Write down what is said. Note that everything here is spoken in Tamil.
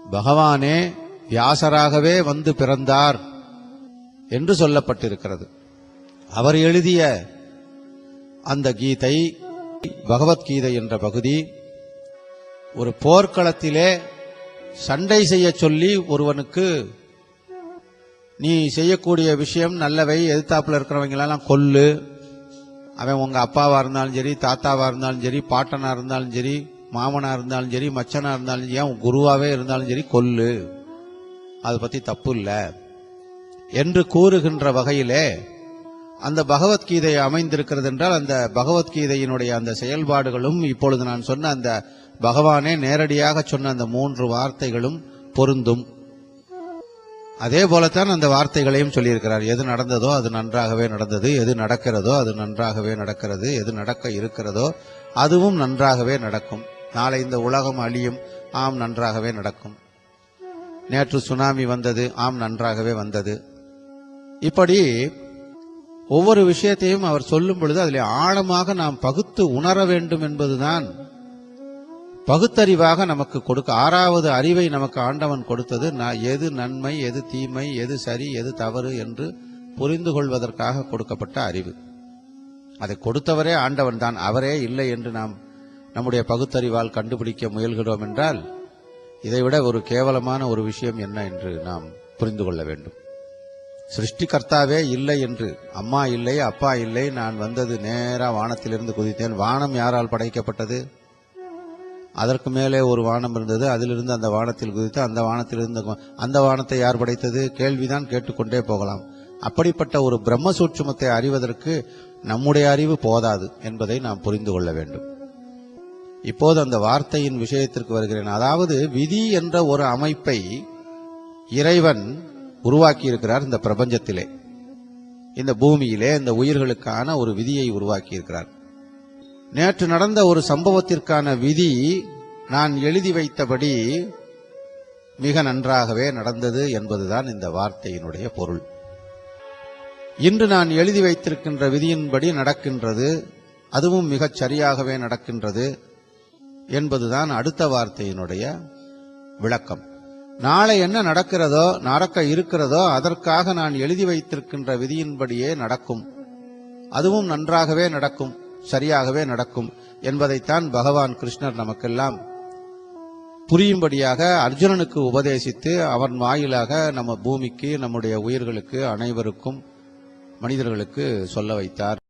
பகவானே வியாசராகவே வந்து பிறந்தார் என்று சொல்லப்பட்டிருக்கிறது. அவர் எழுதிய அந்த கீதை, பகவத்கீதை என்ற பகுதி, ஒரு போர்க்களத்திலே சண்டை செய்ய சொல்லி ஒருவனுக்கு நீ செய்யக்கூடிய விஷயம் நல்லவை, எதிர்த்தாப்புல இருக்கிறவங்களெல்லாம் கொல்லு, அவன் உங்க அப்பாவா இருந்தாலும் சரி, தாத்தாவா இருந்தாலும் சரி, பாட்டனா இருந்தாலும் சரி, மாமனா இருந்தாலும் சரி, மச்சனா இருந்தாலும் சரி, ஏன் குருவாவே இருந்தாலும் சரி, கொல்லு, அதை பத்தி தப்பு இல்லை என்று கூறுகின்ற வகையிலே அந்த பகவத்கீதை அமைந்திருக்கிறது என்றால், அந்த பகவத்கீதையினுடைய அந்த செயல்பாடுகளும் இப்பொழுது நான் சொன்ன அந்த பகவானே நேரடியாக சொன்ன அந்த 3 வார்த்தைகளும் பொருந்தும். அதே போலத்தான் அந்த வார்த்தைகளையும் சொல்லியிருக்கிறார். எது நடந்ததோ அது நன்றாகவே நடந்தது, எது நடக்கிறதோ அது நன்றாகவே நடக்கிறது, எது நடக்க இருக்கிறதோ அதுவும் நன்றாகவே நடக்கும், நாளை இந்த உலகம் அழியும், ஆம் நன்றாகவே நடக்கும், நேற்று சுனாமி வந்தது, ஆம் நன்றாகவே வந்தது. இப்படி ஒவ்வொரு விஷயத்தையும் அவர் சொல்லும் பொழுது அதில் ஆழமாக நாம் பகுத்து உணர வேண்டும் என்பதுதான் பகுத்தறிவாக நமக்கு கொடுக்க 6வது அறிவை நமக்கு ஆண்டவன் கொடுத்தது. எது நன்மை, எது தீமை, எது சரி, எது தவறு என்று புரிந்து கொள்வதற்காக கொடுக்கப்பட்ட அறிவு. அதை கொடுத்தவரே ஆண்டவன் தான். அவரே இல்லை என்று நாம் நம்முடைய பகுத்தறிவால் கண்டுபிடிக்க முயல்கிறோம் என்றால் இதைவிட ஒரு கேவலமான ஒரு விஷயம் என்ன என்று நாம் புரிந்து கொள்ள வேண்டும். சிருஷ்டிகர்த்தாவே இல்லை என்று, அம்மா இல்லை, அப்பா இல்லை, நான் வந்தது நேரா வானத்திலிருந்து குதித்தேன். வானம் யாரால் படைக்கப்பட்டது? அதற்கு மேலே ஒரு வானம் இருந்தது, அதிலிருந்து அந்த வானத்தில் குதித்து அந்த வானத்திலிருந்து அந்த வானத்தை யார் படைத்தது? கேள்விதான் கேட்டுக்கொண்டே போகலாம். அப்படிப்பட்ட ஒரு பிரம்ம சூட்சுமத்தை அறிவதற்கு நம்முடைய அறிவு போதாது என்பதை நாம் புரிந்து கொள்ள வேண்டும். இப்போது அந்த வார்த்தையின் விஷயத்திற்கு வருகிறேன். அதாவது விதி என்ற ஒரு அமைப்பை இறைவன் உருவாக்கி இருக்கிறார். இந்த பிரபஞ்சத்திலே, இந்த பூமியிலே இந்த உயிர்களுக்கான ஒரு விதியை உருவாக்கி இருக்கிறார். நேற்று நடந்த ஒரு சம்பவத்திற்கான விதி நான் எழுதி வைத்தபடி மிக நன்றாகவே நடந்தது என்பதுதான் இந்த வார்த்தையினுடைய பொருள். இன்று நான் எழுதி வைத்திருக்கின்ற விதியின்படி நடக்கின்றது, அதுவும் மிகச் சரியாகவே நடக்கின்றது என்பதுதான் அடுத்த வார்த்தையினுடைய விளக்கம். நாளை என்ன நடக்கிறதோ, நடக்க இருக்கிறதோ, அதற்காக நான் எழுதி வைத்திருக்கின்ற விதியின்படியே நடக்கும், அதுவும் நன்றாகவே நடக்கும், சரியாகவே நடக்கும் என்பதைத்தான் பகவான் கிருஷ்ணர் நமக்கெல்லாம் புரியும்படியாக அர்ஜுனனுக்கு உபதேசித்து அவன் வாயிலாக நம்ம பூமிக்கு, நம்முடைய உயிர்களுக்கு, அனைவருக்கும், மனிதர்களுக்கு சொல்ல வைத்தார்.